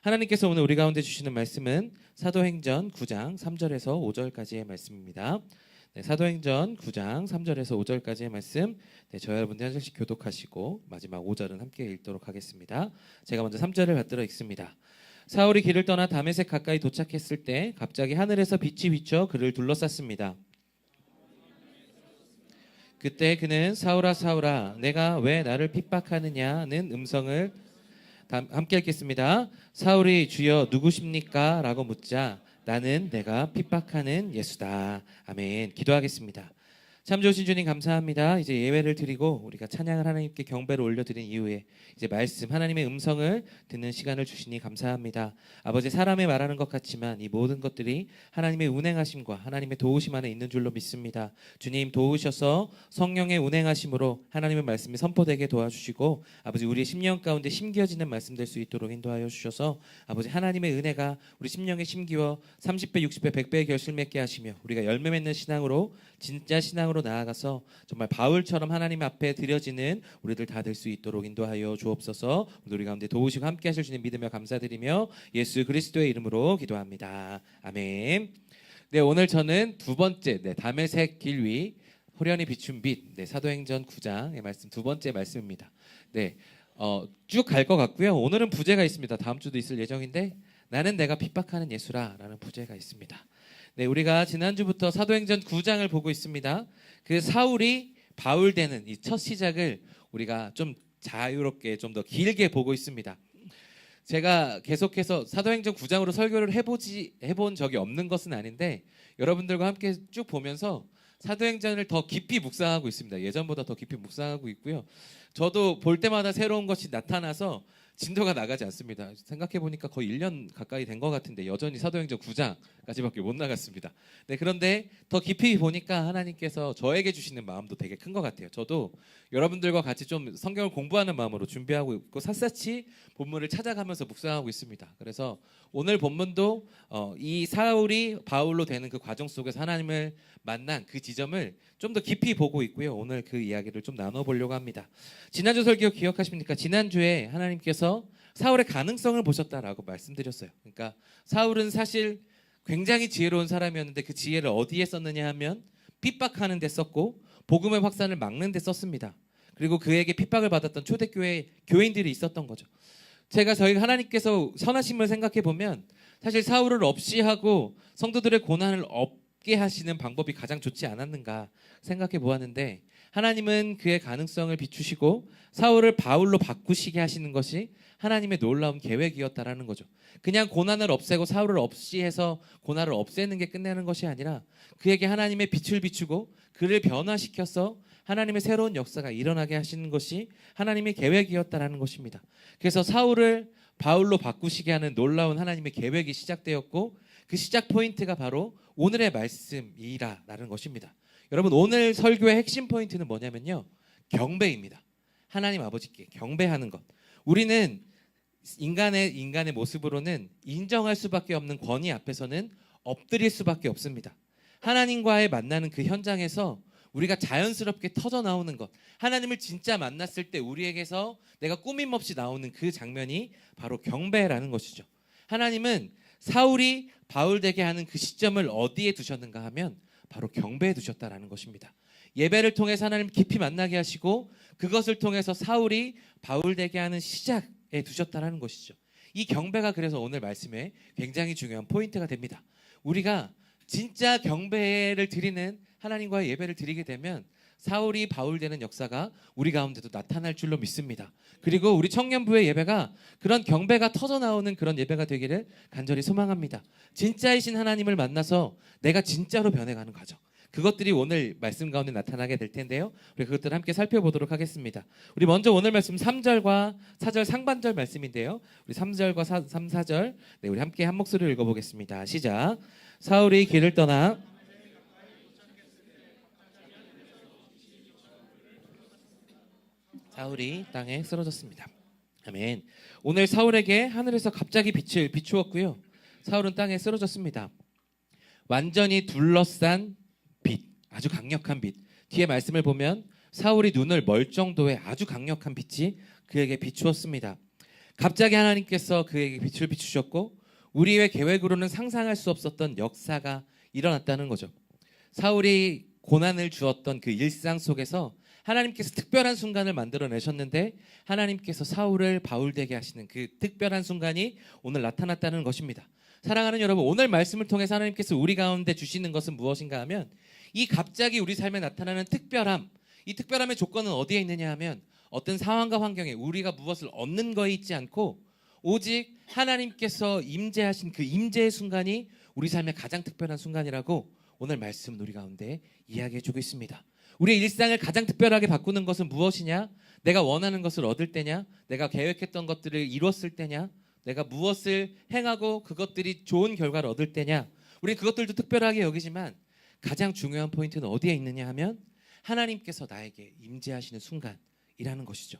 하나님께서 오늘 우리 가운데 주시는 말씀은 사도행전 9장 3절에서 5절까지의 말씀입니다. 사도행전 9장 3절에서 5절까지의 말씀, 저희 여러분들 한 절씩 교독하시고 마지막 5절은 함께 읽도록 하겠습니다. 제가 먼저 3절을 받들어 읽습니다. 사울이 길을 떠나 다메섹 가까이 도착했을 때 갑자기 하늘에서 빛이 비쳐 그를 둘러쌌습니다. 그때 그는 사울아 사울아 내가 왜 나를 핍박하느냐는 음성을 함께 읽겠습니다. 사울이 주여 누구십니까? 라고 묻자 나는 내가 핍박하는 예수다. 아멘. 기도하겠습니다. 참 좋으신 주님 감사합니다. 이제 예배를 드리고 우리가 찬양을 하나님께 경배를 올려드린 이후에 이제 말씀 하나님의 음성을 듣는 시간을 주시니 감사합니다. 아버지, 사람의 말하는 것 같지만 이 모든 것들이 하나님의 운행하심과 하나님의 도우심 안에 있는 줄로 믿습니다. 주님 도우셔서 성령의 운행하심으로 하나님의 말씀이 선포되게 도와주시고 아버지, 우리의 심령 가운데 심겨지는 말씀 될 수 있도록 인도하여 주셔서 아버지, 하나님의 은혜가 우리 심령에 심기워 30배 60배 100배의 결실 맺게 하시며 우리가 열매 맺는 신앙으로 진짜 신앙으로 나아가서 정말 바울처럼 하나님 앞에 드려지는 우리들 다 될 수 있도록 인도하여 주옵소서. 우리 가운데 도우시고 함께 하실 주님 믿으며 감사드리며 예수 그리스도의 이름으로 기도합니다. 아멘. 네, 오늘 저는 두 번째 다메섹 길 위 호련히 비춘 빛, 사도행전 9장의 말씀 두 번째 말씀입니다. 쭉 갈 것 같고요. 오늘은 부제가 있습니다. 다음 주도 있을 예정인데 나는 내가 핍박하는 예수라라는 부제가 있습니다. 우리가 지난주부터 사도행전 9장을 보고 있습니다. 그 사울이 바울 되는 이 첫 시작을 우리가 좀 자유롭게 좀 더 길게 보고 있습니다. 제가 계속해서 사도행전 9장으로 설교를 해본 적이 없는 것은 아닌데 여러분들과 함께 쭉 보면서 사도행전을 더 깊이 묵상하고 있습니다. 예전보다 더 깊이 묵상하고 있고요. 저도 볼 때마다 새로운 것이 나타나서 진도가 나가지 않습니다. 생각해보니까 거의 1년 가까이 된 것 같은데 여전히 사도행전 9장까지밖에 못 나갔습니다. 그런데 더 깊이 보니까 하나님께서 저에게 주시는 마음도 되게 큰 것 같아요. 저도 여러분들과 같이 좀 성경을 공부하는 마음으로 준비하고 있고 샅샅이 본문을 찾아가면서 묵상하고 있습니다. 그래서 오늘 본문도 이 사울이 바울로 되는 그 과정 속에서 하나님을 만난 그 지점을 좀 더 깊이 보고 있고요. 오늘 그 이야기를 좀 나눠보려고 합니다. 지난주 설교 기억하십니까? 지난주에 하나님께서 사울의 가능성을 보셨다라고 말씀드렸어요. 그러니까 사울은 사실 굉장히 지혜로운 사람이었는데 그 지혜를 어디에 썼느냐 하면 핍박하는 데 썼고 복음의 확산을 막는 데 썼습니다. 그리고 그에게 핍박을 받았던 초대교회 교인들이 있었던 거죠. 저희가 하나님께서 선하심을 생각해 보면 사실 사울을 없이 하고 성도들의 고난을 없게 하시는 방법이 가장 좋지 않았는가 생각해 보았는데 하나님은 그의 가능성을 비추시고 사울을 바울로 바꾸시게 하시는 것이 하나님의 놀라운 계획이었다라는 거죠. 그냥 고난을 없애고 사울을 없이 해서 고난을 없애는 게 끝내는 것이 아니라 그에게 하나님의 빛을 비추고 그를 변화시켜서 하나님의 새로운 역사가 일어나게 하시는 것이 하나님의 계획이었다라는 것입니다. 그래서 사울을 바울로 바꾸시게 하는 놀라운 하나님의 계획이 시작되었고 그 시작 포인트가 바로 오늘의 말씀이라는 것입니다. 여러분, 오늘 설교의 핵심 포인트는 뭐냐면요, 경배입니다. 하나님 아버지께 경배하는 것. 우리는 인간의 모습으로는 인정할 수밖에 없는 권위 앞에서는 엎드릴 수밖에 없습니다. 하나님과의 만나는 그 현장에서 우리가 자연스럽게 터져 나오는 것, 하나님을 진짜 만났을 때 우리에게서 내가 꾸밈 없이 나오는 그 장면이 바로 경배라는 것이죠. 하나님은 사울이 바울 되게 하는 그 시점을 어디에 두셨는가 하면 바로 경배에 두셨다라는 것입니다. 예배를 통해서 하나님 깊이 만나게 하시고 그것을 통해서 사울이 바울 되게 하는 시작에 두셨다라는 것이죠. 이 경배가 그래서 오늘 말씀에 굉장히 중요한 포인트가 됩니다. 우리가 진짜 경배를 드리는 하나님과의 예배를 드리게 되면 사울이 바울 되는 역사가 우리 가운데도 나타날 줄로 믿습니다. 그리고 우리 청년부의 예배가 그런 경배가 터져 나오는 그런 예배가 되기를 간절히 소망합니다. 진짜이신 하나님을 만나서 내가 진짜로 변해가는 과정, 그것들이 오늘 말씀 가운데 나타나게 될 텐데요. 우리 그것들을 함께 살펴보도록 하겠습니다. 우리 먼저 오늘 말씀 3절과 4절 상반절 말씀인데요. 우리 3절과 3, 4절 우리 함께 한 목소리로 읽어보겠습니다. 시작. 사울이 길을 떠나 사울이 땅에 쓰러졌습니다. 아멘. 오늘 사울에게 하늘에서 갑자기 빛을 비추었고요. 사울은 땅에 쓰러졌습니다. 완전히 둘러싼 빛, 아주 강력한 빛. 뒤에 말씀을 보면 사울이 눈을 멀 정도의 아주 강력한 빛이 그에게 비추었습니다. 갑자기 하나님께서 그에게 빛을 비추셨고 우리의 계획으로는 상상할 수 없었던 역사가 일어났다는 거죠. 사울이 고난을 주었던 그 일상 속에서 하나님께서 특별한 순간을 만들어내셨는데 하나님께서 사울을 바울되게 하시는 그 특별한 순간이 오늘 나타났다는 것입니다. 사랑하는 여러분, 오늘 말씀을 통해서 하나님께서 우리 가운데 주시는 것은 무엇인가 하면 이 갑자기 우리 삶에 나타나는 특별함, 이 특별함의 조건은 어디에 있느냐 하면 어떤 상황과 환경에 우리가 무엇을 얻는 거에 있지 않고 오직 하나님께서 임재하신 그 임재의 순간이 우리 삶의 가장 특별한 순간이라고 오늘 말씀은 우리 가운데 이야기해 주고 있습니다. 우리의 일상을 가장 특별하게 바꾸는 것은 무엇이냐? 내가 원하는 것을 얻을 때냐? 내가 계획했던 것들을 이뤘을 때냐? 내가 무엇을 행하고 그것들이 좋은 결과를 얻을 때냐? 우리는 그것들도 특별하게 여기지만 가장 중요한 포인트는 어디에 있느냐 하면 하나님께서 나에게 임재하시는 순간이라는 것이죠.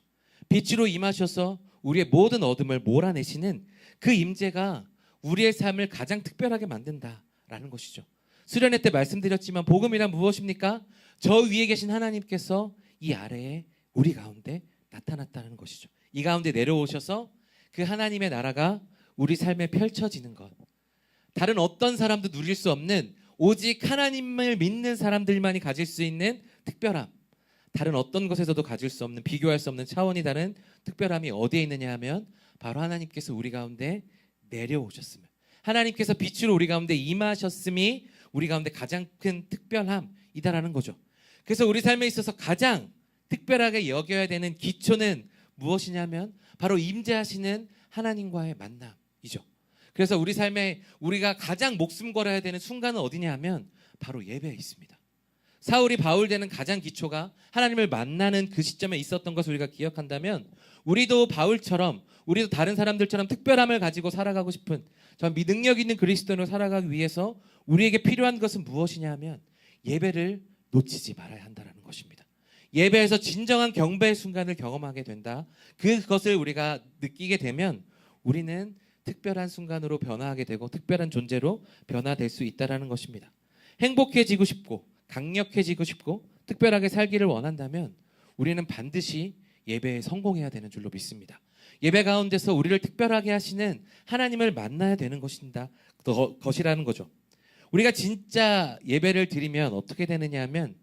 빛으로 임하셔서 우리의 모든 어둠을 몰아내시는 그 임재가 우리의 삶을 가장 특별하게 만든다라는 것이죠. 수련회 때 말씀드렸지만 복음이란 무엇입니까? 저 위에 계신 하나님께서 이 아래에 우리 가운데 나타났다는 것이죠. 이 가운데 내려오셔서 그 하나님의 나라가 우리 삶에 펼쳐지는 것, 다른 어떤 사람도 누릴 수 없는 오직 하나님을 믿는 사람들만이 가질 수 있는 특별함, 다른 어떤 것에서도 가질 수 없는, 비교할 수 없는 차원이 다른 특별함이 어디에 있느냐 하면 바로 하나님께서 우리 가운데 내려오셨으면, 하나님께서 빛으로 우리 가운데 임하셨음이 우리 가운데 가장 큰 특별함이다라는 거죠. 그래서 우리 삶에 있어서 가장 특별하게 여겨야 되는 기초는 무엇이냐면 바로 임재하시는 하나님과의 만남이죠. 그래서 우리 삶에 우리가 가장 목숨 걸어야 되는 순간은 어디냐 하면 바로 예배에 있습니다. 사울이 바울 되는 가장 기초가 하나님을 만나는 그 시점에 있었던 것을 우리가 기억한다면 우리도 바울처럼, 우리도 다른 사람들처럼 특별함을 가지고 살아가고 싶은, 저 능력 있는 그리스도인으로 살아가기 위해서 우리에게 필요한 것은 무엇이냐 하면 예배를 놓치지 말아야 한다는 것입니다. 예배에서 진정한 경배의 순간을 경험하게 된다. 그것을 우리가 느끼게 되면 우리는 특별한 순간으로 변화하게 되고 특별한 존재로 변화될 수 있다는 것입니다. 행복해지고 싶고 강력해지고 싶고 특별하게 살기를 원한다면 우리는 반드시 예배에 성공해야 되는 줄로 믿습니다. 예배 가운데서 우리를 특별하게 하시는 하나님을 만나야 되는 것이라는 거죠. 우리가 진짜 예배를 드리면 어떻게 되느냐 하면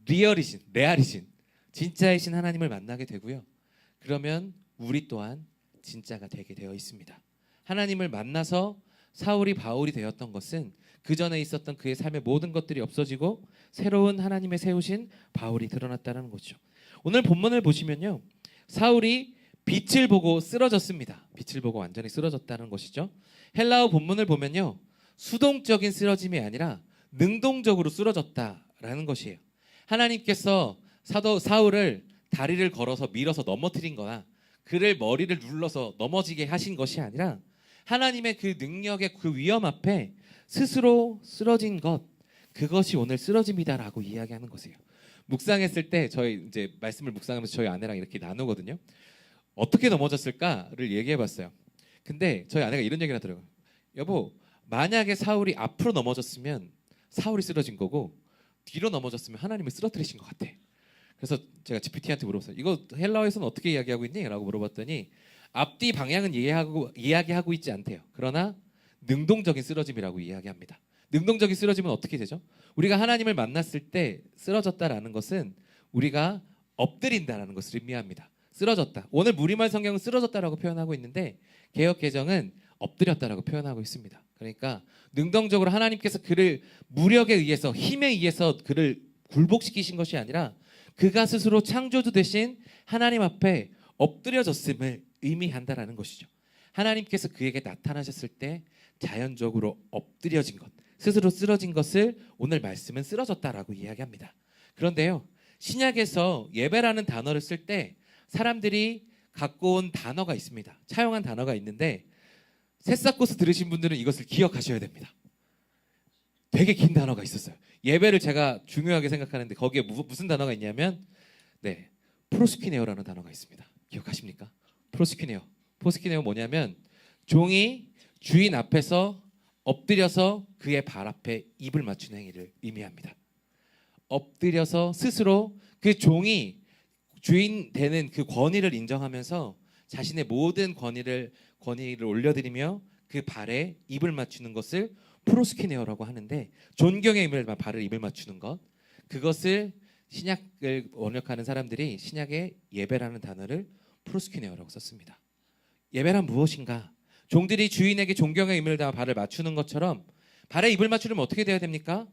레알이신 진짜이신 하나님을 만나게 되고요. 그러면 우리 또한 진짜가 되게 되어 있습니다. 하나님을 만나서 사울이 바울이 되었던 것은 그 전에 있었던 그의 삶의 모든 것들이 없어지고 새로운 하나님의 세우신 바울이 드러났다는 거죠. 오늘 본문을 보시면요, 사울이 빛을 보고 쓰러졌습니다. 빛을 보고 완전히 쓰러졌다는 것이죠. 헬라어 본문을 보면요, 수동적인 쓰러짐이 아니라 능동적으로 쓰러졌다라는 것이에요. 하나님께서 사울을 다리를 걸어서 밀어서 넘어뜨린 거나 그를 머리를 눌러서 넘어지게 하신 것이 아니라 하나님의 그 능력의 그 위험 앞에 스스로 쓰러진 것, 그것이 오늘 쓰러짐이다라고 이야기하는 것이에요. 묵상했을 때 저희 이제 말씀을 묵상하면서 저희 아내랑 이렇게 나누거든요. 어떻게 넘어졌을까를 얘기해봤어요. 근데 저희 아내가 이런 얘기를 하더라고요. 여보, 만약에 사울이 앞으로 넘어졌으면 사울이 쓰러진 거고 뒤로 넘어졌으면 하나님을 쓰러뜨리신 것 같아. 그래서 제가 GPT한테 물어봤어요. 이거 헬라어에서는 어떻게 이야기하고 있니? 라고 물어봤더니 앞뒤 방향은 이야기하고 있지 않대요. 그러나 능동적인 쓰러짐이라고 이야기합니다. 능동적인 쓰러짐은 어떻게 되죠? 우리가 하나님을 만났을 때 쓰러졌다라는 것은 우리가 엎드린다라는 것을 의미합니다. 쓰러졌다. 오늘 무리말 성경은 쓰러졌다라고 표현하고 있는데 개역 개정은 엎드렸다라고 표현하고 있습니다. 그러니까 능동적으로 하나님께서 그를 무력에 의해서, 힘에 의해서 그를 굴복시키신 것이 아니라 그가 스스로 창조주 되신 하나님 앞에 엎드려졌음을 의미한다라는 것이죠. 하나님께서 그에게 나타나셨을 때 자연적으로 엎드려진 것, 스스로 쓰러진 것을 오늘 말씀은 쓰러졌다라고 이야기합니다. 그런데요, 신약에서 예배라는 단어를 쓸 때 사람들이 갖고 온 단어가 있습니다. 차용한 단어가 있는데 새싹고스 들으신 분들은 이것을 기억하셔야 됩니다. 되게 긴 단어가 있었어요. 예배를 제가 중요하게 생각하는데 거기에 무슨 단어가 있냐면 프로스키네오라는 단어가 있습니다. 기억하십니까? 프로스키네오 뭐냐면 종이 주인 앞에서 엎드려서 그의 발 앞에 입을 맞추는 행위를 의미합니다. 엎드려서 스스로 그 종이 주인 되는 그 권위를 인정하면서 자신의 모든 권위를 올려드리며 그 발에 입을 맞추는 것을 프로스키네어라고 하는데, 존경의 의미를 발에 입을 맞추는 것, 그것을 신약을 번역하는 사람들이 신약의 예배라는 단어를 프로스키네어라고 썼습니다. 예배란 무엇인가? 종들이 주인에게 존경의 의미를 담아 발을 맞추는 것처럼 발에 입을 맞추려면 어떻게 돼야 됩니까?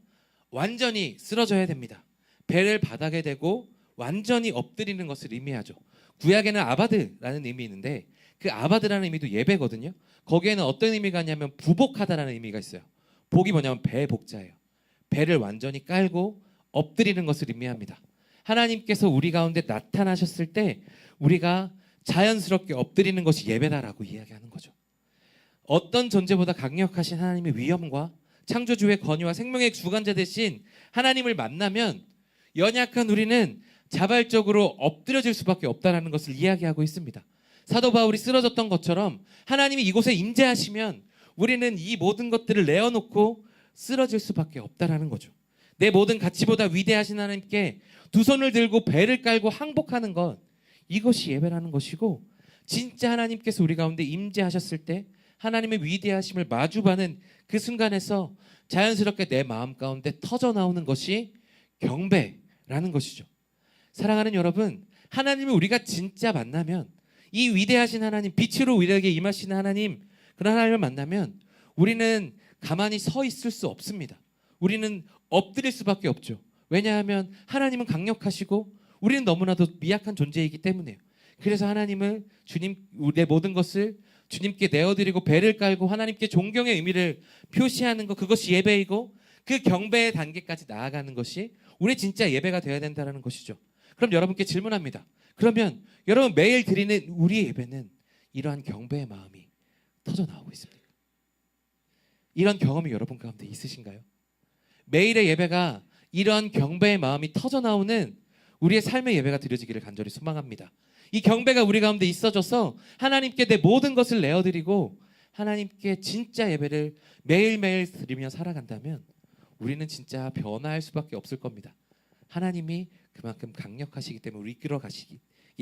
완전히 쓰러져야 됩니다. 배를 바닥에 대고 완전히 엎드리는 것을 의미하죠. 구약에는 아바드라는 의미 있는데, 그 아바드라는 의미도 예배거든요. 거기에는 어떤 의미가 있냐면 부복하다라는 의미가 있어요. 복이 뭐냐면 배 복자예요. 배를 완전히 깔고 엎드리는 것을 의미합니다. 하나님께서 우리 가운데 나타나셨을 때 우리가 자연스럽게 엎드리는 것이 예배다라고 이야기하는 거죠. 어떤 존재보다 강력하신 하나님의 위엄과 창조주의 권위와 생명의 주관자 대신 하나님을 만나면 연약한 우리는 자발적으로 엎드려질 수밖에 없다는 것을 이야기하고 있습니다. 사도 바울이 쓰러졌던 것처럼 하나님이 이곳에 임재하시면 우리는 이 모든 것들을 내어놓고 쓰러질 수밖에 없다는 거죠. 내 모든 가치보다 위대하신 하나님께 두 손을 들고 배를 깔고 항복하는 것, 이것이 예배라는 것이고, 진짜 하나님께서 우리 가운데 임재하셨을 때 하나님의 위대하심을 마주하는 그 순간에서 자연스럽게 내 마음 가운데 터져나오는 것이 경배라는 것이죠. 사랑하는 여러분, 하나님을 우리가 진짜 만나면, 이 위대하신 하나님, 빛으로 우리에게 임하시는 하나님, 그런 하나님을 만나면 우리는 가만히 서 있을 수 없습니다. 우리는 엎드릴 수밖에 없죠. 왜냐하면 하나님은 강력하시고 우리는 너무나도 미약한 존재이기 때문에요. 그래서 하나님을, 내 모든 것을 주님께 내어드리고 배를 깔고 하나님께 존경의 의미를 표시하는 것, 그것이 예배이고, 그 경배의 단계까지 나아가는 것이 우리 진짜 예배가 되어야 된다는 것이죠. 그럼 여러분께 질문합니다. 그러면 여러분 매일 드리는 우리의 예배는 이러한 경배의 마음이 터져나오고 있습니까? 이런 경험이 여러분 가운데 있으신가요? 매일의 예배가 이러한 경배의 마음이 터져나오는 우리의 삶의 예배가 드려지기를 간절히 소망합니다. 이 경배가 우리 가운데 있어져서 하나님께 내 모든 것을 내어드리고 하나님께 진짜 예배를 매일매일 드리며 살아간다면 우리는 진짜 변화할 수밖에 없을 겁니다. 하나님이 그만큼 강력하시기 때문에 우리 이끌어 가시기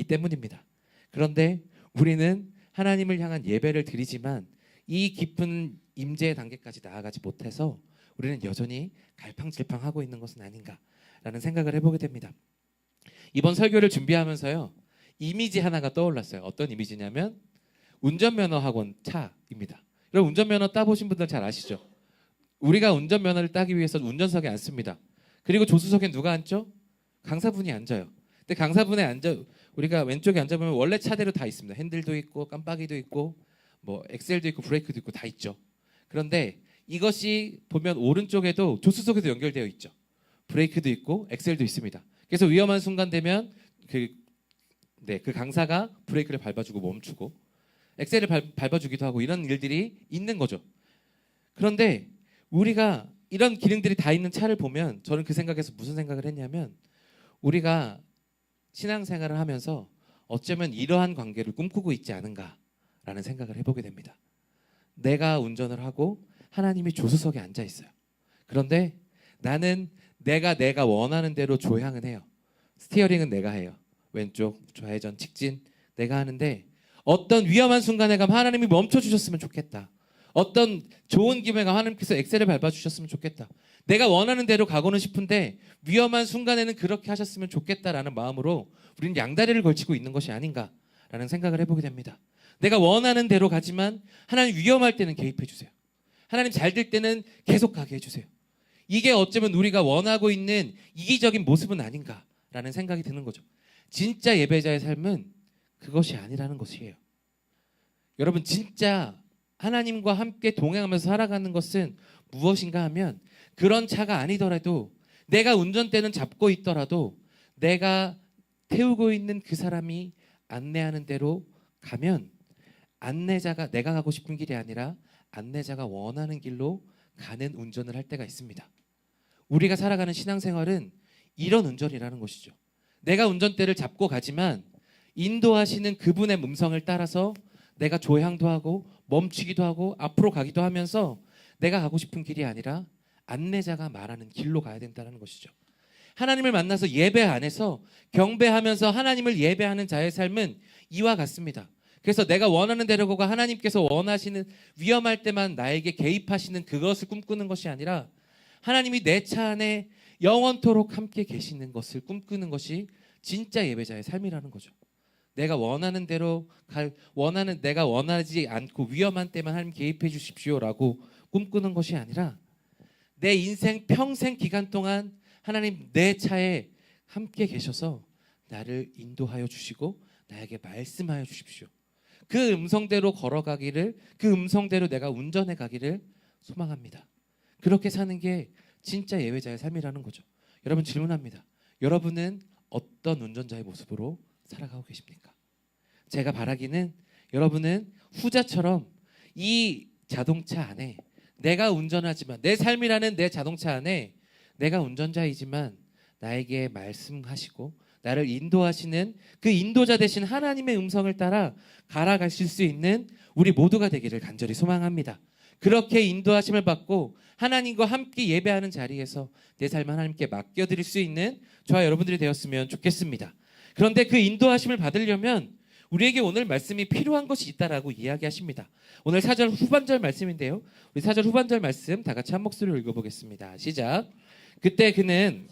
때문입니다. 그런데 우리는 하나님을 향한 예배를 드리지만 이 깊은 임재의 단계까지 나아가지 못해서 우리는 여전히 갈팡질팡하고 있는 것은 아닌가라는 생각을 해보게 됩니다. 이번 설교를 준비하면서요, 이미지 하나가 떠올랐어요. 어떤 이미지냐면 운전면허 학원 차입니다. 여러분 운전면허 따보신 분들 잘 아시죠? 우리가 운전면허를 따기 위해서 운전석에 앉습니다. 그리고 조수석에 누가 앉죠? 강사분이 앉아요. 근데 강사분에 우리가 왼쪽에 앉아보면 원래 차대로 다 있습니다. 핸들도 있고 깜빡이도 있고 뭐 엑셀도 있고 브레이크도 있고 다 있죠. 그런데 이것이 보면 오른쪽에도 조수석에도 연결되어 있죠. 브레이크도 있고 엑셀도 있습니다. 그래서 위험한 순간 되면 그 강사가 브레이크를 밟아주고 멈추고 엑셀을 밟아주기도 하고 이런 일들이 있는 거죠. 그런데 우리가 이런 기능들이 다 있는 차를 보면 저는 그 생각에서 무슨 생각을 했냐면, 우리가 신앙생활을 하면서 어쩌면 이러한 관계를 꿈꾸고 있지 않은가라는 생각을 해보게 됩니다. 내가 운전을 하고 하나님이 조수석에 앉아 있어요. 그런데 나는 내가 원하는 대로 조향은 해요. 스티어링은 내가 해요. 왼쪽, 좌회전, 직진 내가 하는데 어떤 위험한 순간에 가면 하나님이 멈춰주셨으면 좋겠다. 어떤 좋은 기회에 가면 하나님께서 엑셀을 밟아주셨으면 좋겠다. 내가 원하는 대로 가고는 싶은데 위험한 순간에는 그렇게 하셨으면 좋겠다라는 마음으로 우리는 양다리를 걸치고 있는 것이 아닌가라는 생각을 해보게 됩니다. 내가 원하는 대로 가지만 하나님 위험할 때는 개입해 주세요. 하나님 잘 될 때는 계속 가게 해주세요. 이게 어쩌면 우리가 원하고 있는 이기적인 모습은 아닌가라는 생각이 드는 거죠. 진짜 예배자의 삶은 그것이 아니라는 것이에요. 여러분 진짜 하나님과 함께 동행하면서 살아가는 것은 무엇인가 하면, 그런 차가 아니더라도 내가 운전대는 잡고 있더라도 내가 태우고 있는 그 사람이 안내하는 대로 가면 안내자가 내가 가고 싶은 길이 아니라 안내자가 원하는 길로 가는 운전을 할 때가 있습니다. 우리가 살아가는 신앙생활은 이런 운전이라는 것이죠. 내가 운전대를 잡고 가지만 인도하시는 그분의 음성을 따라서 내가 조향도 하고 멈추기도 하고 앞으로 가기도 하면서 내가 가고 싶은 길이 아니라 안내자가 말하는 길로 가야 된다는 것이죠. 하나님을 만나서 예배 안에서 경배하면서 하나님을 예배하는 자의 삶은 이와 같습니다. 그래서 내가 원하는 대로 가고 하나님께서 원하시는 위험할 때만 나에게 개입하시는 그것을 꿈꾸는 것이 아니라 하나님이 내 차 안에 영원토록 함께 계시는 것을 꿈꾸는 것이 진짜 예배자의 삶이라는 거죠. 내가 원하는 대로 내가 원하지 않고 위험한 때만 하나님 개입해 주십시오라고 꿈꾸는 것이 아니라 내 인생 평생 기간 동안 하나님 내 차에 함께 계셔서 나를 인도하여 주시고 나에게 말씀하여 주십시오. 그 음성대로 걸어가기를, 그 음성대로 내가 운전해 가기를 소망합니다. 그렇게 사는 게 진짜 예배자의 삶이라는 거죠. 여러분 질문합니다. 여러분은 어떤 운전자의 모습으로 살아가고 계십니까? 제가 바라기는 여러분은 후자처럼 이 자동차 안에 내가 운전하지만 내 삶이라는 내 자동차 안에 내가 운전자이지만 나에게 말씀하시고 나를 인도하시는 그 인도자 되신 하나님의 음성을 따라 갈아가실 수 있는 우리 모두가 되기를 간절히 소망합니다. 그렇게 인도하심을 받고 하나님과 함께 예배하는 자리에서 내 삶을 하나님께 맡겨드릴 수 있는 저와 여러분들이 되었으면 좋겠습니다. 그런데 그 인도하심을 받으려면 우리에게 오늘 말씀이 필요한 것이 있다라고 이야기하십니다. 오늘 4절 후반절 말씀인데요. 우리 4절 후반절 말씀 다 같이 한 목소리로 읽어보겠습니다. 시작. 그때 그는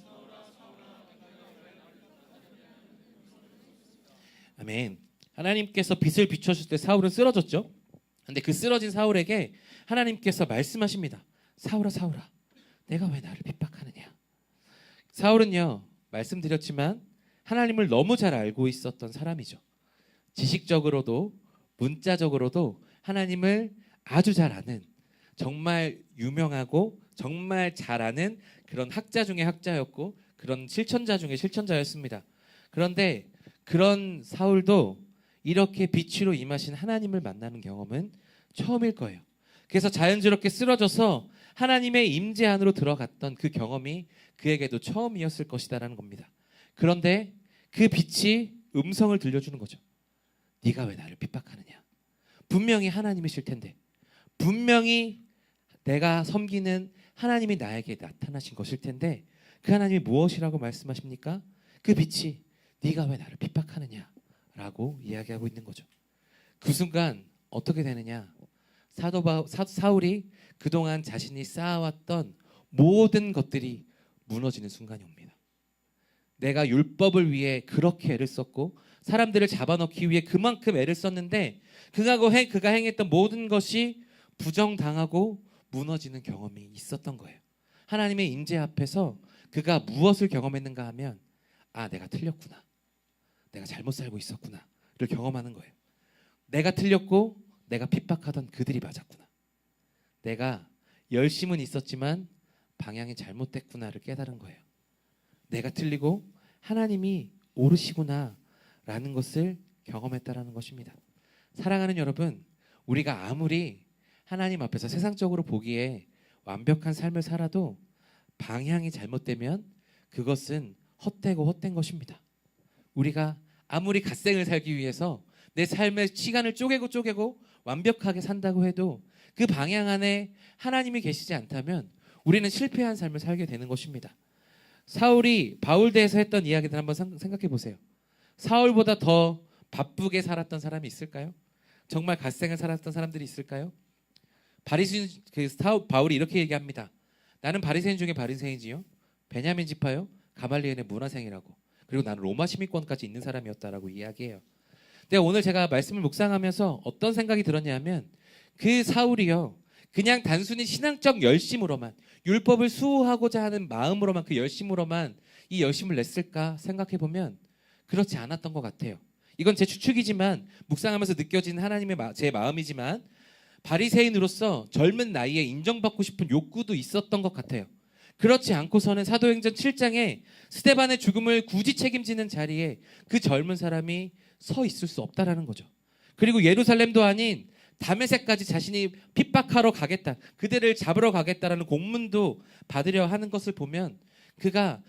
아멘. 하나님께서 빛을 비춰줄 때 사울은 쓰러졌죠. 근데 그 쓰러진 사울에게 하나님께서 말씀하십니다. 사울아 사울아 내가 왜 나를 핍박하느냐. 사울은요 말씀드렸지만 하나님을 너무 잘 알고 있었던 사람이죠. 지식적으로도 문자적으로도 하나님을 아주 잘 아는 정말 유명하고 정말 잘 아는 그런 학자 중에 학자였고 그런 실천자 중에 실천자였습니다. 그런데 그런 사울도 이렇게 빛으로 임하신 하나님을 만나는 경험은 처음일 거예요. 그래서 자연스럽게 쓰러져서 하나님의 임재 안으로 들어갔던 그 경험이 그에게도 처음이었을 것이다라는 겁니다. 그런데 그 빛이 음성을 들려주는 거죠. 네가 왜 나를 핍박하느냐. 분명히 하나님이실 텐데 분명히 내가 섬기는 하나님이 나에게 나타나신 것일 텐데 그 하나님이 무엇이라고 말씀하십니까? 그 빛이 네가 왜 나를 핍박하느냐 라고 이야기하고 있는 거죠. 그 순간 어떻게 되느냐. 사울이 그동안 자신이 쌓아왔던 모든 것들이 무너지는 순간이 옵니다. 내가 율법을 위해 그렇게 애를 썼고 사람들을 잡아넣기 위해 그만큼 애를 썼는데 그가 행했던 모든 것이 부정당하고 무너지는 경험이 있었던 거예요. 하나님의 임재 앞에서 그가 무엇을 경험했는가 하면 아 내가 틀렸구나. 내가 잘못 살고 있었구나를 경험하는 거예요. 내가 틀렸고 내가 핍박하던 그들이 맞았구나. 내가 열심은 있었지만 방향이 잘못됐구나를 깨달은 거예요. 내가 틀리고 하나님이 옳으시구나라는 것을 경험했다라는 것입니다. 사랑하는 여러분, 우리가 아무리 하나님 앞에서 세상적으로 보기에 완벽한 삶을 살아도 방향이 잘못되면 그것은 헛되고 헛된 것입니다. 우리가 아무리 갓생을 살기 위해서 내 삶의 시간을 쪼개고 완벽하게 산다고 해도 그 방향 안에 하나님이 계시지 않다면 우리는 실패한 삶을 살게 되는 것입니다. 사울이 바울대에서 했던 이야기들 한번 생각해 보세요. 사울보다 더 바쁘게 살았던 사람이 있을까요? 정말 갓생을 살았던 사람들이 있을까요? 바울이 이렇게 얘기합니다. 나는 바리새인 중에 바리새인이요 베냐민 지파요 가말리엘의 문화생이라고. 그리고 나는 로마 시민권까지 있는 사람이었다라고 이야기해요. 근데 오늘 제가 말씀을 묵상하면서 어떤 생각이 들었냐면 그 사울이요 그냥 단순히 신앙적 열심으로만 율법을 수호하고자 하는 마음으로만 그 열심으로만 이 열심을 냈을까 생각해 보면 그렇지 않았던 것 같아요. 이건 제 추측이지만 묵상하면서 느껴지는 하나님의 제 마음이지만 바리새인으로서 젊은 나이에 인정받고 싶은 욕구도 있었던 것 같아요. 그렇지 않고서는 사도행전 7장에 스데반의 죽음을 굳이 책임지는 자리에 그 젊은 사람이 서 있을 수 없다라는 거죠. 그리고 예루살렘도 아닌 다메섹까지 자신이 핍박하러 가겠다, 그들을 잡으러 가겠다라는 공문도 받으려 하는 것을 보면 그가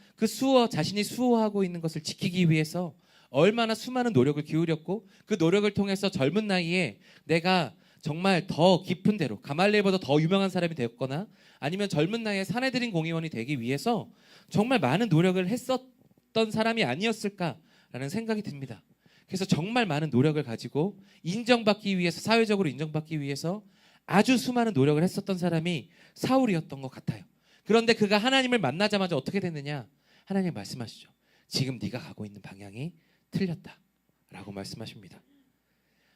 자신이 수호하고 있는 것을 지키기 위해서 얼마나 수많은 노력을 기울였고 그 노력을 통해서 젊은 나이에 내가 정말 더 깊은 데로 가말리엘보다 더 유명한 사람이 되었거나 아니면 젊은 나이에 사내들인 공의원이 되기 위해서 정말 많은 노력을 했었던 사람이 아니었을까라는 생각이 듭니다. 그래서 정말 많은 노력을 가지고 인정받기 위해서, 사회적으로 인정받기 위해서 아주 수많은 노력을 했었던 사람이 사울이었던 것 같아요. 그런데 그가 하나님을 만나자마자 어떻게 됐느냐? 하나님 말씀하시죠. 지금 네가 가고 있는 방향이 틀렸다 라고 말씀하십니다.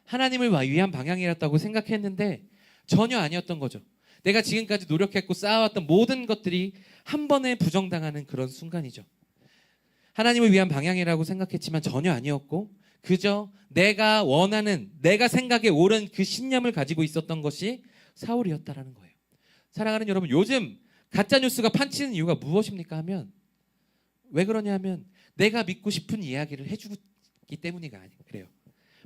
하나님을 위한 방향이었다고 생각했는데 전혀 아니었던 거죠. 내가 지금까지 노력했고 쌓아왔던 모든 것들이 한 번에 부정당하는 그런 순간이죠. 하나님을 위한 방향이라고 생각했지만 전혀 아니었고 그저 내가 원하는, 내가 생각에 옳은 그 신념을 가지고 있었던 것이 사울이었다라는 거예요. 사랑하는 여러분, 요즘 가짜뉴스가 판치는 이유가 무엇입니까 하면, 왜 그러냐 하면 내가 믿고 싶은 이야기를 해주기 때문이가 아니에요. 그래요.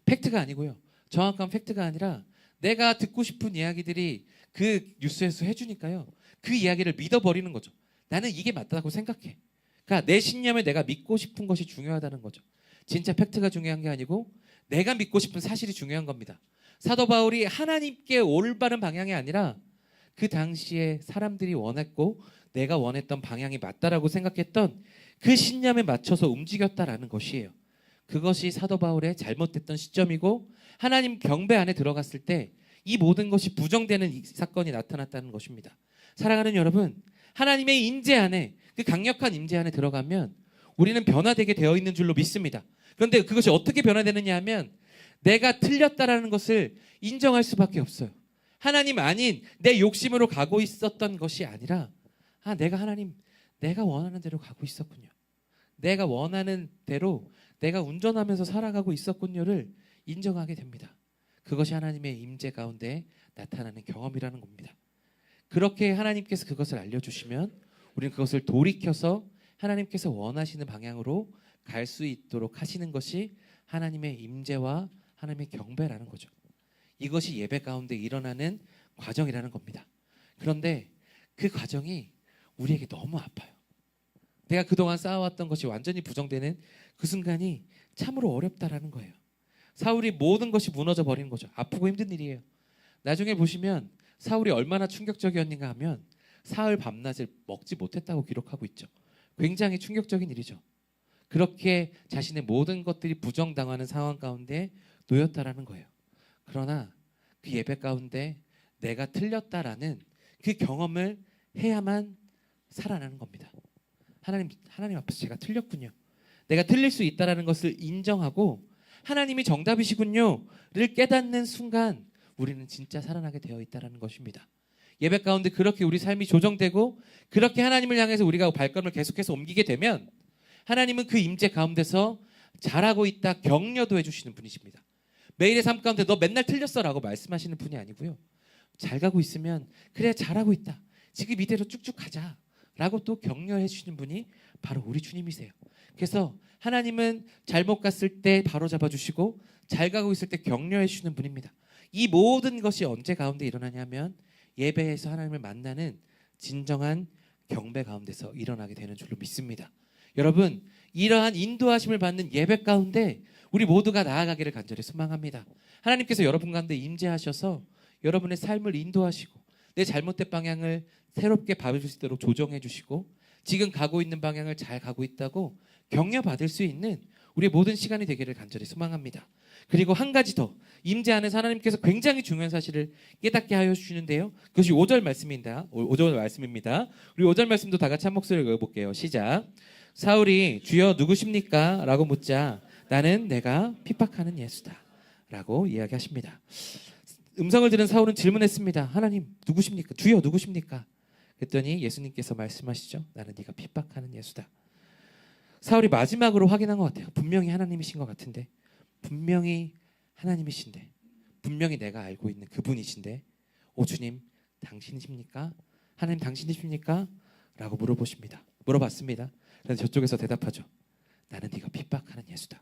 팩트가 아니고요. 정확한 팩트가 아니라 내가 듣고 싶은 이야기들이 그 뉴스에서 해주니까요. 그 이야기를 믿어버리는 거죠. 나는 이게 맞다고 생각해. 그러니까 내 신념에 내가 믿고 싶은 것이 중요하다는 거죠. 진짜 팩트가 중요한 게 아니고 내가 믿고 싶은 사실이 중요한 겁니다. 사도 바울이 하나님께 올바른 방향이 아니라 그 당시에 사람들이 원했고 내가 원했던 방향이 맞다라고 생각했던 그 신념에 맞춰서 움직였다라는 것이에요. 그것이 사도 바울의 잘못됐던 시점이고 하나님 경배 안에 들어갔을 때 이 모든 것이 부정되는 이 사건이 나타났다는 것입니다. 사랑하는 여러분, 하나님의 임재 안에, 그 강력한 임재 안에 들어가면 우리는 변화되게 되어 있는 줄로 믿습니다. 그런데 그것이 어떻게 변화되느냐 하면 내가 틀렸다라는 것을 인정할 수밖에 없어요. 하나님 아닌 내 욕심으로 가고 있었던 것이 아니라 내가 원하는 대로 가고 있었군요. 내가 원하는 대로 내가 운전하면서 살아가고 있었군요를 인정하게 됩니다. 그것이 하나님의 임재 가운데 나타나는 경험이라는 겁니다. 그렇게 하나님께서 그것을 알려주시면 우리는 그것을 돌이켜서 하나님께서 원하시는 방향으로 갈 수 있도록 하시는 것이 하나님의 임재와 하나님의 경배라는 거죠. 이것이 예배 가운데 일어나는 과정이라는 겁니다. 그런데 그 과정이 우리에게 너무 아파요. 내가 그동안 쌓아왔던 것이 완전히 부정되는 그 순간이 참으로 어렵다라는 거예요. 사울이 모든 것이 무너져 버리는 거죠. 아프고 힘든 일이에요. 나중에 보시면 사울이 얼마나 충격적이었는가 하면 사흘 밤낮을 먹지 못했다고 기록하고 있죠. 굉장히 충격적인 일이죠. 그렇게 자신의 모든 것들이 부정당하는 상황 가운데 놓였다라는 거예요. 그러나 그 예배 가운데 내가 틀렸다라는 그 경험을 해야만 살아나는 겁니다. 하나님 앞에서 제가 틀렸군요. 내가 틀릴 수 있다라는 것을 인정하고 하나님이 정답이시군요를 깨닫는 순간 우리는 진짜 살아나게 되어 있다라는 것입니다. 예배 가운데 그렇게 우리 삶이 조정되고 그렇게 하나님을 향해서 우리가 발걸음을 계속해서 옮기게 되면 하나님은 그 임재 가운데서 잘하고 있다 격려도 해주시는 분이십니다. 매일의 삶 가운데 너 맨날 틀렸어라고 말씀하시는 분이 아니고요. 잘 가고 있으면 그래 잘하고 있다. 지금 이대로 쭉쭉 가자라고 또 격려해 주시는 분이 바로 우리 주님이세요. 그래서 하나님은 잘못 갔을 때 바로 잡아주시고 잘 가고 있을 때 격려해 주시는 분입니다. 이 모든 것이 언제 가운데 일어나냐면 예배에서 하나님을 만나는 진정한 경배 가운데서 일어나게 되는 줄로 믿습니다. 여러분, 이러한 인도하심을 받는 예배 가운데 우리 모두가 나아가기를 간절히 소망합니다. 하나님께서 여러분 가운데 임재하셔서 여러분의 삶을 인도하시고 내 잘못된 방향을 새롭게 밟을 수 있도록 조정해 주시고 지금 가고 있는 방향을 잘 가고 있다고 격려받을 수 있는 우리의 모든 시간이 되기를 간절히 소망합니다. 그리고 한 가지 더, 임재 안에서 하나님께서 굉장히 중요한 사실을 깨닫게 하여 주시는데요. 그것이 5절 말씀입니다. 5절 말씀입니다. 우리 5절 말씀도 다 같이 한 목소리로 읽어볼게요. 시작. 사울이 주여 누구십니까? 라고 묻자 나는 내가 핍박하는 예수다 라고 이야기하십니다. 음성을 들은 사울은 질문했습니다. 하나님 누구십니까? 주여 누구십니까? 그랬더니 예수님께서 말씀하시죠. 나는 네가 핍박하는 예수다. 사울이 마지막으로 확인한 것 같아요. 분명히 하나님이신 것 같은데, 분명히 하나님이신데, 분명히 내가 알고 있는 그분이신데, 오 주님 당신이십니까? 하나님 당신이십니까? 라고 물어봤습니다. 그래서 저쪽에서 대답하죠. 나는 네가 핍박하는 예수다.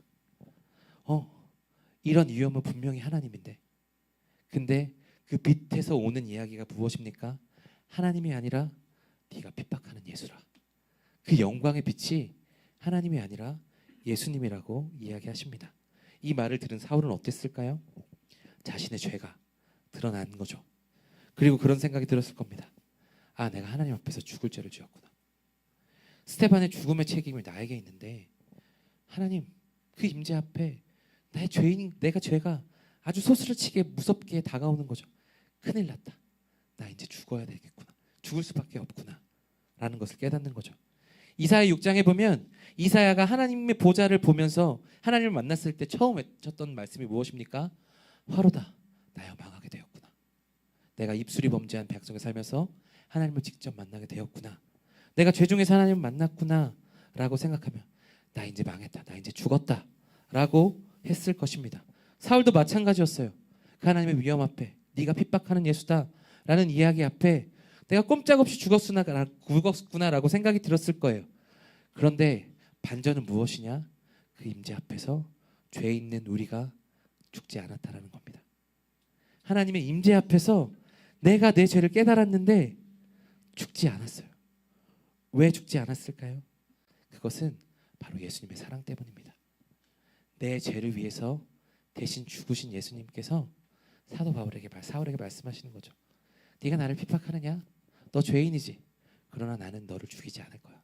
이런 위험은 분명히 하나님인데, 근데 그 빛에서 오는 이야기가 무엇입니까? 하나님이 아니라 네가 핍박하는 예수라. 그 영광의 빛이 하나님이 아니라 예수님이라고 이야기하십니다. 이 말을 들은 사울은 어땠을까요? 자신의 죄가 드러난 거죠. 그리고 그런 생각이 들었을 겁니다. 아, 내가 하나님 앞에서 죽을 죄를 지었구나. 스데반의 죽음의 책임이 나에게 있는데 하나님 그 임재 앞에 내가 죄가 아주 소스라치게 무섭게 다가오는 거죠. 큰일 났다. 나 이제 죽어야 되겠구나. 죽을 수밖에 없구나. 라는 것을 깨닫는 거죠. 이사야 6장에 보면 이사야가 하나님의 보좌를 보면서 하나님을 만났을 때 처음 외쳤던 말씀이 무엇입니까? 화로다. 나여 망하게 되었구나. 내가 입술이 범죄한 백성에 살면서 하나님을 직접 만나게 되었구나. 내가 죄 중에서 하나님을 만났구나 라고 생각하면 나 이제 망했다. 나 이제 죽었다. 라고 했을 것입니다. 사울도 마찬가지였어요. 그 하나님의 위험 앞에 네가 핍박하는 예수다 라는 이야기 앞에 내가 꼼짝없이 죽었구나라고 생각이 들었을 거예요. 그런데 반전은 무엇이냐? 그 임재 앞에서 죄 있는 우리가 죽지 않았다라는 겁니다. 하나님의 임재 앞에서 내가 내 죄를 깨달았는데 죽지 않았어요. 왜 죽지 않았을까요? 그것은 바로 예수님의 사랑 때문입니다. 내 죄를 위해서 대신 죽으신 예수님께서 사울에게 말씀하시는 거죠. 네가 나를 핍박하느냐? 너 죄인이지. 그러나 나는 너를 죽이지 않을 거야.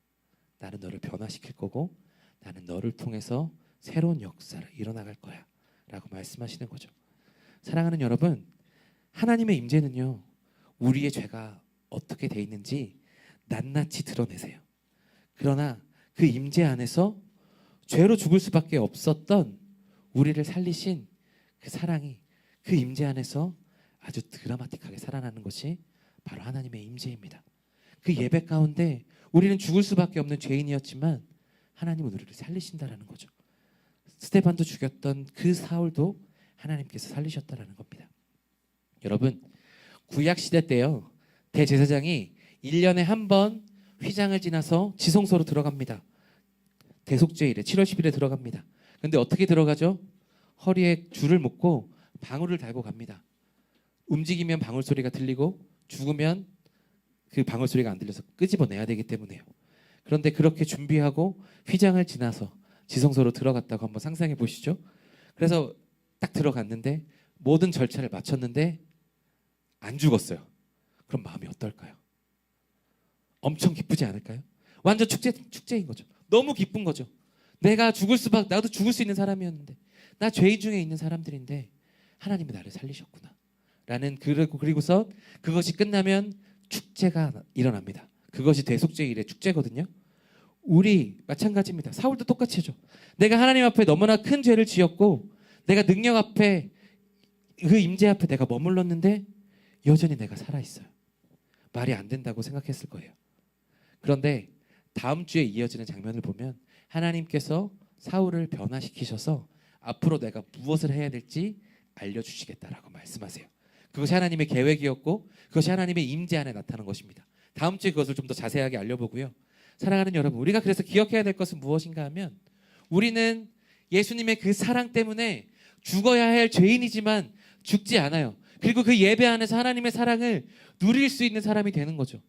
나는 너를 변화시킬 거고 나는 너를 통해서 새로운 역사를 이뤄나갈 거야 라고 말씀하시는 거죠. 사랑하는 여러분, 하나님의 임재는요, 우리의 죄가 어떻게 돼 있는지 낱낱이 드러내세요. 그러나 그 임재 안에서 죄로 죽을 수밖에 없었던 우리를 살리신 그 사랑이 그 임재 안에서 아주 드라마틱하게 살아나는 것이 바로 하나님의 임재입니다. 그 예배 가운데 우리는 죽을 수밖에 없는 죄인이었지만 하나님은 우리를 살리신다라는 거죠. 스데반도 죽였던 그 사울도 하나님께서 살리셨다라는 겁니다. 여러분, 구약 시대 때요, 대제사장이 1년에 한 번 휘장을 지나서 지성소로 들어갑니다. 대속죄일에 7월 10일에 들어갑니다. 근데 어떻게 들어가죠? 허리에 줄을 묶고 방울을 달고 갑니다. 움직이면 방울 소리가 들리고 죽으면 그 방울 소리가 안 들려서 끄집어내야 되기 때문에요. 그런데 그렇게 준비하고 휘장을 지나서 지성소로 들어갔다고 한번 상상해 보시죠. 그래서 딱 들어갔는데 모든 절차를 마쳤는데 안 죽었어요. 그럼 마음이 어떨까요? 엄청 기쁘지 않을까요? 완전 축제인 거죠. 너무 기쁜 거죠. 나도 죽을 수 있는 사람이었는데, 나 죄인 중에 있는 사람들인데 하나님이 나를 살리셨구나 라는, 그리고서 그것이 끝나면 축제가 일어납니다. 그것이 대속죄일의 축제거든요. 우리 마찬가지입니다. 사울도 똑같이 하죠. 내가 하나님 앞에 너무나 큰 죄를 지었고 내가 능력 앞에, 그 임재 앞에 내가 머물렀는데 여전히 내가 살아있어요. 말이 안 된다고 생각했을 거예요. 그런데 다음 주에 이어지는 장면을 보면 하나님께서 사울을 변화시키셔서 앞으로 내가 무엇을 해야 될지 알려주시겠다라고 말씀하세요. 그것이 하나님의 계획이었고 그것이 하나님의 임재 안에 나타난 것입니다. 다음 주에 그것을 좀 더 자세하게 알려보고요. 사랑하는 여러분, 우리가 그래서 기억해야 될 것은 무엇인가 하면, 우리는 예수님의 그 사랑 때문에 죽어야 할 죄인이지만 죽지 않아요. 그리고 그 예배 안에서 하나님의 사랑을 누릴 수 있는 사람이 되는 거죠.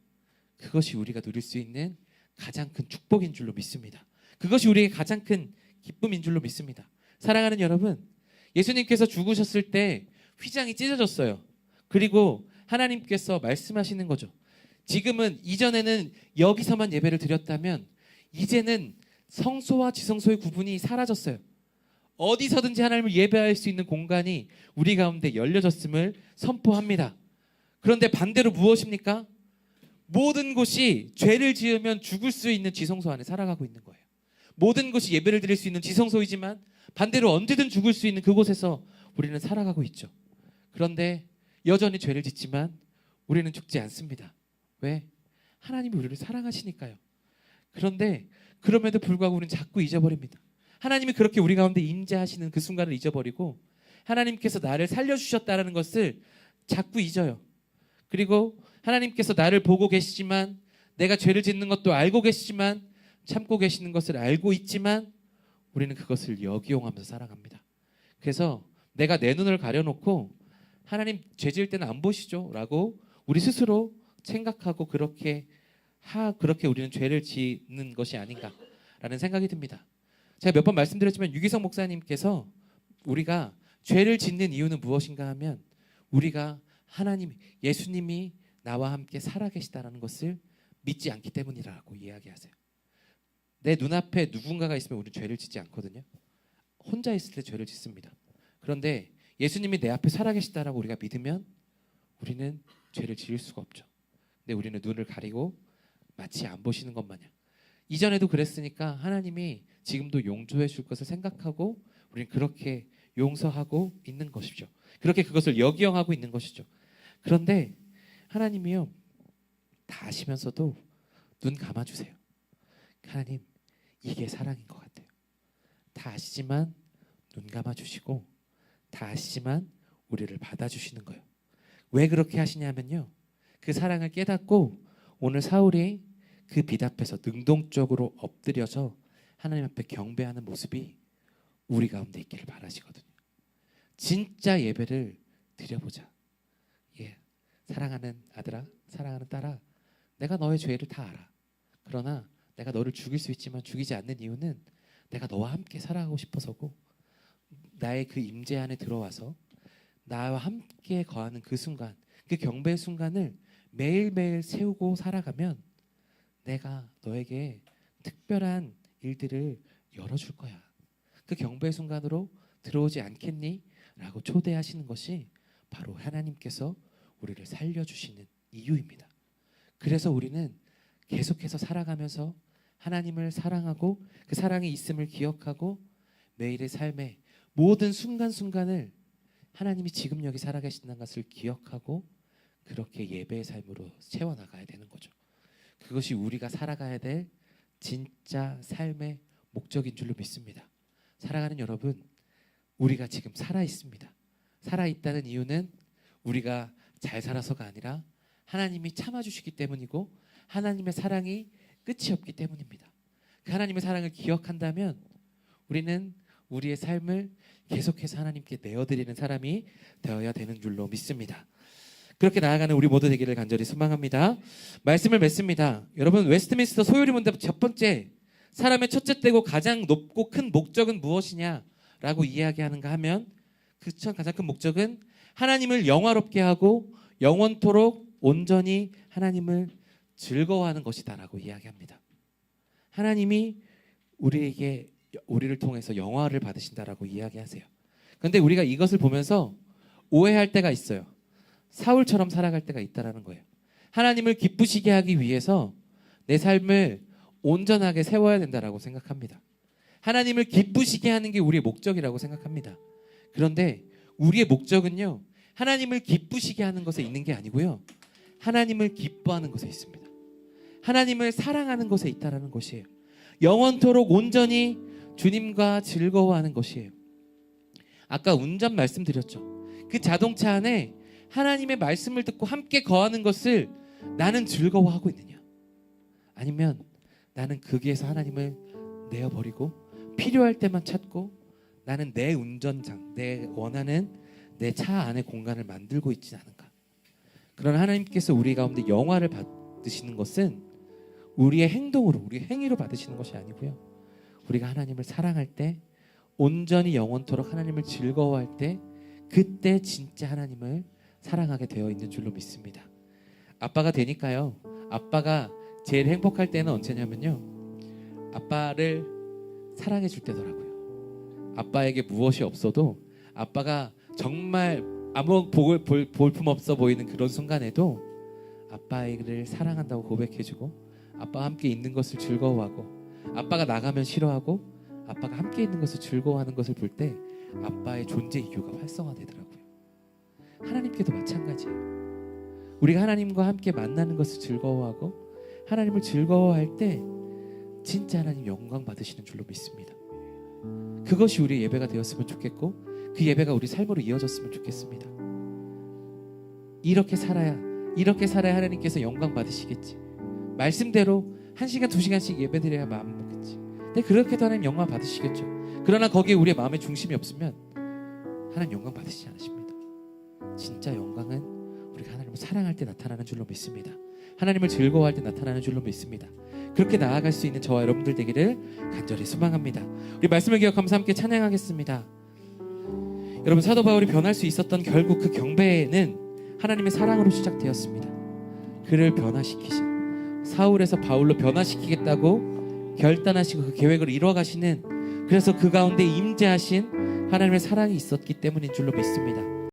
그것이 우리가 누릴 수 있는 가장 큰 축복인 줄로 믿습니다. 그것이 우리의 가장 큰 기쁨인 줄로 믿습니다. 사랑하는 여러분, 예수님께서 죽으셨을 때 휘장이 찢어졌어요. 그리고 하나님께서 말씀하시는 거죠. 지금은, 이전에는 여기서만 예배를 드렸다면 이제는 성소와 지성소의 구분이 사라졌어요. 어디서든지 하나님을 예배할 수 있는 공간이 우리 가운데 열려졌음을 선포합니다. 그런데 반대로 무엇입니까? 모든 곳이 죄를 지으면 죽을 수 있는 지성소 안에 살아가고 있는 거예요. 모든 곳이 예배를 드릴 수 있는 지성소이지만 반대로 언제든 죽을 수 있는 그곳에서 우리는 살아가고 있죠. 그런데 여전히 죄를 짓지만 우리는 죽지 않습니다. 왜? 하나님이 우리를 사랑하시니까요. 그런데 그럼에도 불구하고 우리는 자꾸 잊어버립니다. 하나님이 그렇게 우리 가운데 임재하시는 그 순간을 잊어버리고 하나님께서 나를 살려주셨다는 것을 자꾸 잊어요. 그리고 하나님께서 나를 보고 계시지만, 내가 죄를 짓는 것도 알고 계시지만, 참고 계시는 것을 알고 있지만 우리는 그것을 역이용하면서 살아갑니다. 그래서 내가 내 눈을 가려놓고 하나님 죄 지을 때는 안 보시죠? 라고 우리 스스로 생각하고 그렇게 우리는 죄를 짓는 것이 아닌가라는 생각이 듭니다. 제가 몇 번 말씀드렸지만 유기성 목사님께서 우리가 죄를 짓는 이유는 무엇인가 하면 우리가 예수님이 나와 함께 살아계시다라는 것을 믿지 않기 때문이라고 이야기하세요. 내 눈앞에 누군가가 있으면 우리는 죄를 짓지 않거든요. 혼자 있을 때 죄를 짓습니다. 그런데 예수님이 내 앞에 살아계시다라고 우리가 믿으면 우리는 죄를 지을 수가 없죠. 근데 우리는 눈을 가리고 마치 안 보시는 것 마냥, 이전에도 그랬으니까 하나님이 지금도 용서해 줄 것을 생각하고 우리는 그렇게 용서하고 있는 것이죠. 그렇게 그것을 역이용하고 있는 것이죠. 그런데 하나님이요, 다 아시면서도 눈 감아주세요. 하나님, 이게 사랑인 것 같아요. 다 아시지만 눈 감아주시고, 다 아시지만 우리를 받아주시는 거예요. 왜 그렇게 하시냐면요, 그 사랑을 깨닫고 오늘 사울이 그 빛 앞에서 능동적으로 엎드려서 하나님 앞에 경배하는 모습이 우리 가운데 있기를 바라시거든요. 진짜 예배를 드려보자. 예, 사랑하는 아들아, 사랑하는 딸아, 내가 너의 죄를 다 알아. 그러나 내가 너를 죽일 수 있지만 죽이지 않는 이유는 내가 너와 함께 살아가고 싶어서고, 나의 그 임재 안에 들어와서 나와 함께 거하는 그 순간, 그 경배의 순간을 매일매일 세우고 살아가면 내가 너에게 특별한 일들을 열어줄 거야. 그 경배의 순간으로 들어오지 않겠니? 라고 초대하시는 것이 바로 하나님께서 우리를 살려주시는 이유입니다. 그래서 우리는 계속해서 살아가면서 하나님을 사랑하고 그 사랑이 있음을 기억하고 매일의 삶의 모든 순간순간을 하나님이 지금 여기 살아계신다는 것을 기억하고 그렇게 예배의 삶으로 채워나가야 되는 거죠. 그것이 우리가 살아가야 될 진짜 삶의 목적인 줄로 믿습니다. 사랑하는 여러분, 우리가 지금 살아있습니다. 살아있다는 이유는 우리가 잘 살아서가 아니라 하나님이 참아주시기 때문이고 하나님의 사랑이 끝이 없기 때문입니다. 그 하나님의 사랑을 기억한다면 우리는 우리의 삶을 계속해서 하나님께 내어드리는 사람이 되어야 되는 줄로 믿습니다. 그렇게 나아가는 우리 모두 되기를 간절히 소망합니다. 말씀을 맺습니다. 여러분, 웨스트민스터 소요리 문답 첫 번째, 사람의 첫째 떼고 가장 높고 큰 목적은 무엇이냐라고 이야기하는가 하면 그 가장 큰 목적은 하나님을 영화롭게 하고 영원토록 온전히 하나님을 즐거워하는 것이다라고 이야기합니다. 하나님이 우리를 통해서 영화를 받으신다라고 이야기하세요. 그런데 우리가 이것을 보면서 오해할 때가 있어요. 사울처럼 살아갈 때가 있다라는 거예요. 하나님을 기쁘시게 하기 위해서 내 삶을 온전하게 세워야 된다라고 생각합니다. 하나님을 기쁘시게 하는 게 우리의 목적이라고 생각합니다. 그런데 우리의 목적은요, 하나님을 기쁘시게 하는 것에 있는 게 아니고요, 하나님을 기뻐하는 것에 있습니다. 하나님을 사랑하는 것에 있다라는 것이에요. 영원토록 온전히 주님과 즐거워하는 것이에요. 아까 운전 말씀드렸죠. 그 자동차 안에 하나님의 말씀을 듣고 함께 거하는 것을 나는 즐거워하고 있느냐, 아니면 나는 거기에서 하나님을 내어버리고 필요할 때만 찾고 나는 내 운전장, 내 원하는 내 차 안의 공간을 만들고 있지 않은가. 그러나 하나님께서 우리 가운데 영화를 받으시는 것은 우리의 행동으로, 우리의 행위로 받으시는 것이 아니고요, 우리가 하나님을 사랑할 때, 온전히 영원토록 하나님을 즐거워할 때, 그때 진짜 하나님을 사랑하게 되어 있는 줄로 믿습니다. 아빠가 되니까요, 아빠가 제일 행복할 때는 언제냐면요, 아빠를 사랑해 줄 때더라고요. 아빠에게 무엇이 없어도 아빠가 정말 아무 볼품 없어 보이는 그런 순간에도 아빠를 사랑한다고 고백해주고 아빠와 함께 있는 것을 즐거워하고 아빠가 나가면 싫어하고 아빠가 함께 있는 것을 즐거워하는 것을 볼 때 아빠의 존재 이유가 활성화되더라고요. 하나님께도 마찬가지예요. 우리가 하나님과 함께 만나는 것을 즐거워하고 하나님을 즐거워할 때 진짜 하나님 영광 받으시는 줄로 믿습니다. 그것이 우리의 예배가 되었으면 좋겠고 그 예배가 우리 삶으로 이어졌으면 좋겠습니다. 이렇게 살아야 하나님께서 영광 받으시겠지. 말씀대로 1시간 2시간씩 예배드려야 마음 먹겠지. 근데 그렇게도 하나님 영광 받으시겠죠. 그러나 거기에 우리의 마음의 중심이 없으면 하나님 영광 받으시지 않으십니다. 진짜 영광은 우리가 하나님을 사랑할 때 나타나는 줄로 믿습니다. 하나님을 즐거워할 때 나타나는 줄로 믿습니다. 그렇게 나아갈 수 있는 저와 여러분들 되기를 간절히 소망합니다. 우리 말씀을 기억하면서 함께 찬양하겠습니다. 여러분, 사도 바울이 변할 수 있었던 결국 그 경배는 하나님의 사랑으로 시작되었습니다. 그를 변화시키신, 사울에서 바울로 변화시키겠다고 결단하시고 그 계획을 이루어가시는 그래서 그 가운데 임재하신 하나님의 사랑이 있었기 때문인 줄로 믿습니다.